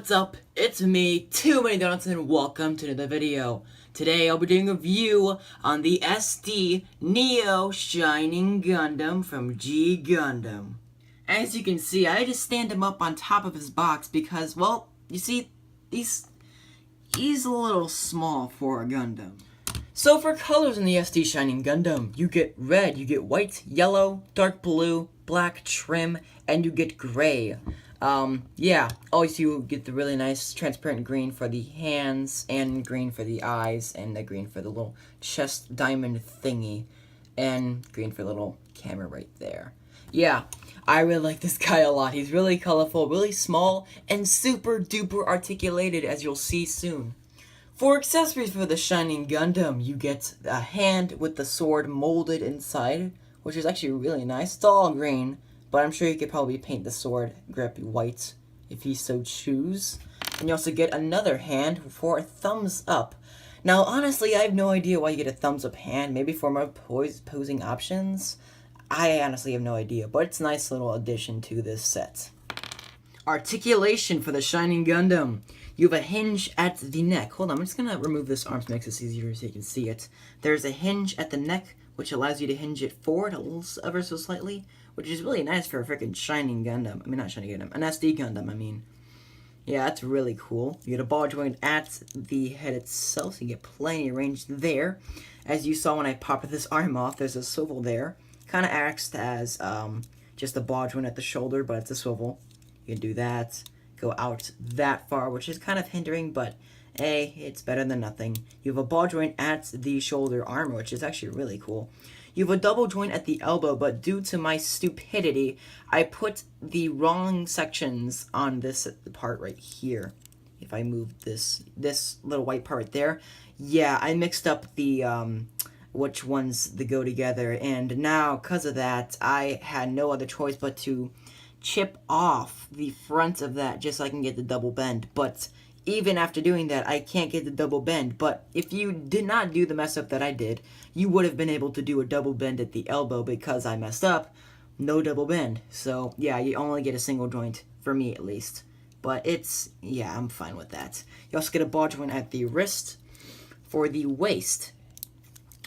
what's up? It's me, Too Many Donuts, and welcome to another video. Today I'll be doing a review on the SD Neo Shining Gundam from G Gundam. As you can see, I just stand him up on top of his box because, well, you see, he's a little small for a Gundam. So for colors in the SD Shining Gundam, you get red, you get white, yellow, dark blue, black trim, and you get gray. Yeah, always you get the really nice transparent green for the hands, and green for the eyes, and the green for the little chest diamond thingy, and green for the little camera right there. Yeah, I really like this guy a lot. He's really colorful, really small, and super duper articulated, as you'll see soon. For accessories for the Shining Gundam, you get a hand with the sword molded inside, which is actually really nice. It's all green, but I'm sure you could probably paint the sword grip white if you so choose. And you also get another hand for a thumbs up. Now, honestly, I have no idea why you get a thumbs up hand. Maybe for more posing options? I honestly have no idea, but it's a nice little addition to this set. Articulation for the Shining Gundam. You have a hinge at the neck. Hold on, I'm just going to remove this arm to make this easier so you can see it. There's a hinge at the neck, which allows you to hinge it forward ever so slightly, which is really nice for a freaking Shining Gundam. I mean, not Shining Gundam, an SD Gundam, I mean. Yeah, that's really cool. You get a ball joint at the head itself, so you get plenty of range there. As you saw when I popped this arm off, there's a swivel there. Kind of acts as just a ball joint at the shoulder, but it's a swivel. You can do that, go out that far, which is kind of hindering, but hey, it's better than nothing. You have a ball joint at the shoulder armor, which is actually really cool. You have a double joint at the elbow, but due to my stupidity, I put the wrong sections on this part right here. If I move this little white part right there, yeah, I mixed up the which ones that go together, and now because of that, I had no other choice but to chip off the front of that just so I can get the double bend. But even after doing that, I can't get the double bend. But if you did not do the mess up that I did, you would have been able to do a double bend at the elbow. Because I messed up, no double bend. So yeah, you only get a single joint, for me at least. But yeah, I'm fine with that. You also get a ball joint at the wrist. For the waist,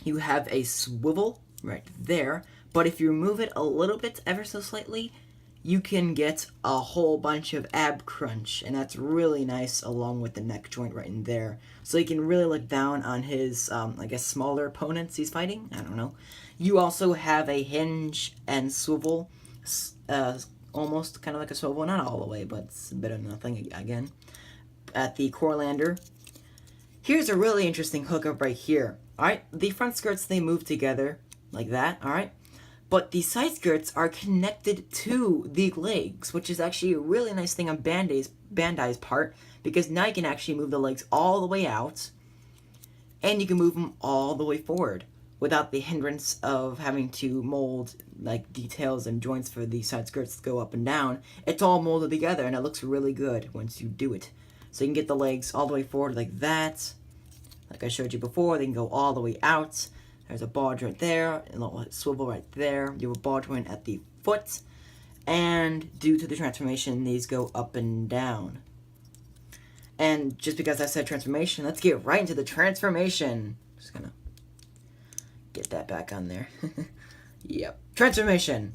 you have a swivel right there. But if you move it a little bit, ever so slightly, you can get a whole bunch of ab crunch, and that's really nice along with the neck joint right in there. So you can really look down on his, I guess, smaller opponents he's fighting. I don't know. You also have a hinge and swivel, almost kind of like a swivel, not all the way, but it's a bit of nothing again. At the core lander, here's a really interesting hookup right here. Alright, the front skirts, they move together like that, alright? But the side skirts are connected to the legs, which is actually a really nice thing on Bandai's part, because now you can actually move the legs all the way out, and you can move them all the way forward, without the hindrance of having to mold like details and joints for the side skirts to go up and down. It's all molded together, and it looks really good once you do it. So you can get the legs all the way forward like that, like I showed you before. They can go all the way out. There's a ball joint there, a little swivel right there. You have a ball joint at the foot, and due to the transformation, these go up and down. And just because I said transformation, let's get right into the transformation. Just gonna get that back on there. Yep, transformation.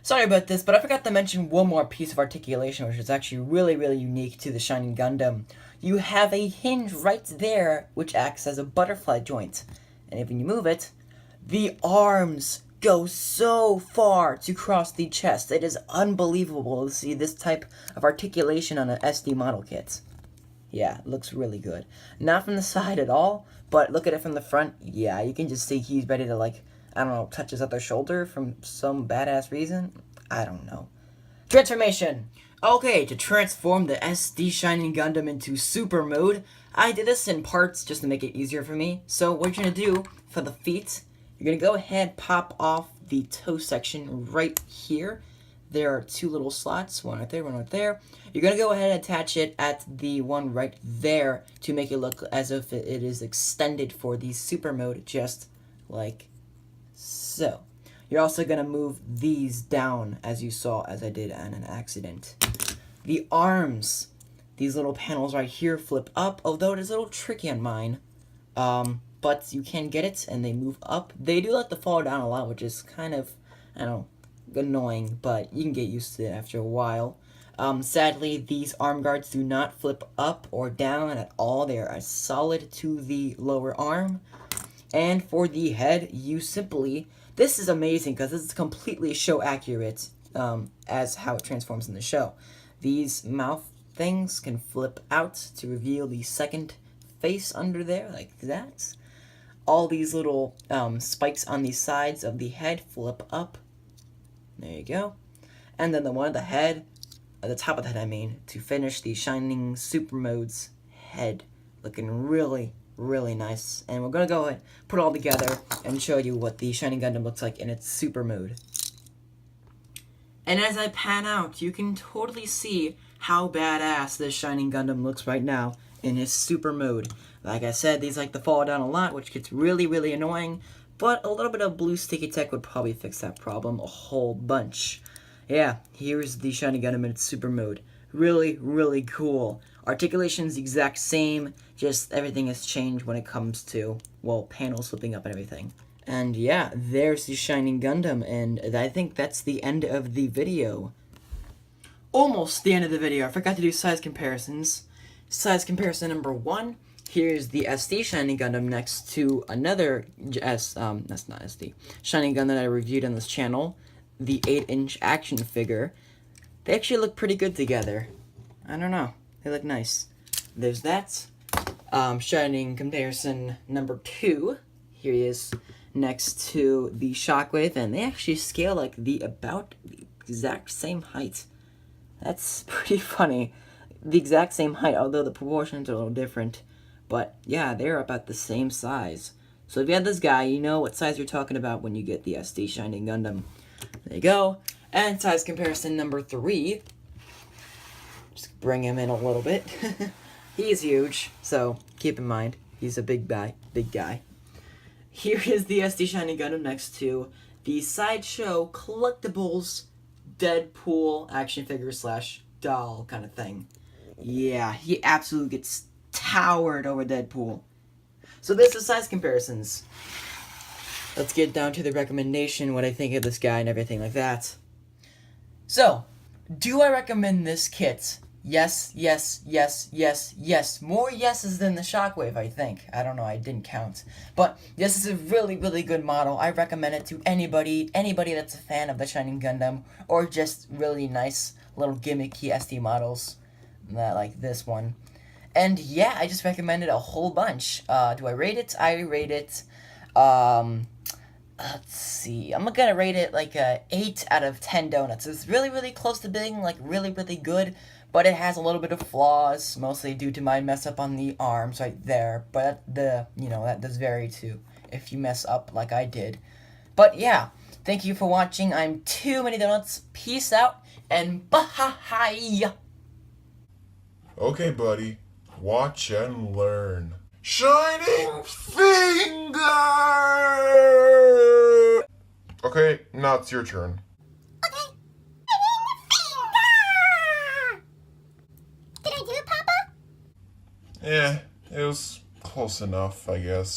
Sorry about this, but I forgot to mention one more piece of articulation, which is actually really, really unique to the Shining Gundam. You have a hinge right there, which acts as a butterfly joint. And if you move it, the arms go so far to cross the chest. It is unbelievable to see this type of articulation on an SD model kit. Yeah, it looks really good. Not from the side at all, but look at it from the front. Yeah, you can just see he's ready to, like, I don't know, touch his other shoulder from some badass reason. I don't know. Transformation! Okay, to transform the SD Shining Gundam into super mode, I did this in parts just to make it easier for me. So what you're going to do for the feet, you're going to go ahead, pop off the toe section right here. There are two little slots, one right there, one right there. You're going to go ahead and attach it at the one right there to make it look as if it is extended for the super mode, just like so. You're also going to move these down, as you saw, as I did on an accident. The arms These little panels right here flip up, although it is a little tricky on mine. But you can get it, and they move up. They do let the fall down a lot, which is kind of, I don't know, annoying, but you can get used to it after a while. Sadly, these arm guards do not flip up or down at all. They are solid to the lower arm. And for the head, you simply... This is amazing because this is completely show accurate as how it transforms in the show. These mouth things can flip out to reveal the second face under there, like that. All these little spikes on the sides of the head flip up. There you go. And then the one at the head, at the top of the head I mean, to finish the Shining Super Mode's head. Looking really, really nice. And we're going to go ahead, put it all together, and show you what the Shining Gundam looks like in its Super Mode. And as I pan out, you can totally see how badass this Shining Gundam looks right now in his Super Mode. Like I said, these like to fall down a lot, which gets really, really annoying, but a little bit of blue sticky tech would probably fix that problem a whole bunch. Yeah, here's the Shining Gundam in its Super Mode. Really, really cool. Articulation's the exact same, just everything has changed when it comes to, well, panels flipping up and everything. And yeah, there's the Shining Gundam, and I think that's the end of the video. Almost the end of the video. I forgot to do size comparisons. Size comparison number 1. Here's the SD Shining Gundam next to another that's not SD. Shining Gundam that I reviewed on this channel. The 8-inch action figure. They actually look pretty good together. I don't know. They look nice. There's that. Shining comparison number 2. Here he is next to the Shockwave, and they actually scale like about the exact same height. That's pretty funny. The exact same height, although the proportions are a little different. But yeah, they're about the same size. So if you have this guy, you know what size you're talking about when you get the SD Shining Gundam. There you go. And size comparison number 3. Just bring him in a little bit. He's huge, so keep in mind, he's a big guy. Here is the SD Shining Gundam next to the Sideshow Collectibles Deadpool action figure / doll kind of thing. Yeah, he absolutely gets towered over Deadpool. So there's the size comparisons. Let's get down to the recommendation, what I think of this guy and everything like that. So, do I recommend this kit? Yes, yes, yes, yes, yes. More yeses than the Shockwave, I think. I don't know, I didn't count. But this is a really, really good model. I recommend it to anybody that's a fan of the Shining Gundam, or just really nice little gimmicky SD models, like this one. And yeah, I just recommend it a whole bunch. Do I rate it? I rate it, let's see, I'm gonna rate it like a 8 out of 10 donuts. It's really, really close to being like really, really good, but it has a little bit of flaws, mostly due to my mess up on the arms right there. But that does vary too if you mess up like I did. But yeah, thank you for watching. I'm Too Many Donuts. Peace out and bye. Okay, buddy. Watch and learn. Shining Finger! Okay, now it's your turn. Okay. Shining Finger! Did I do it, Papa? Yeah, it was close enough, I guess.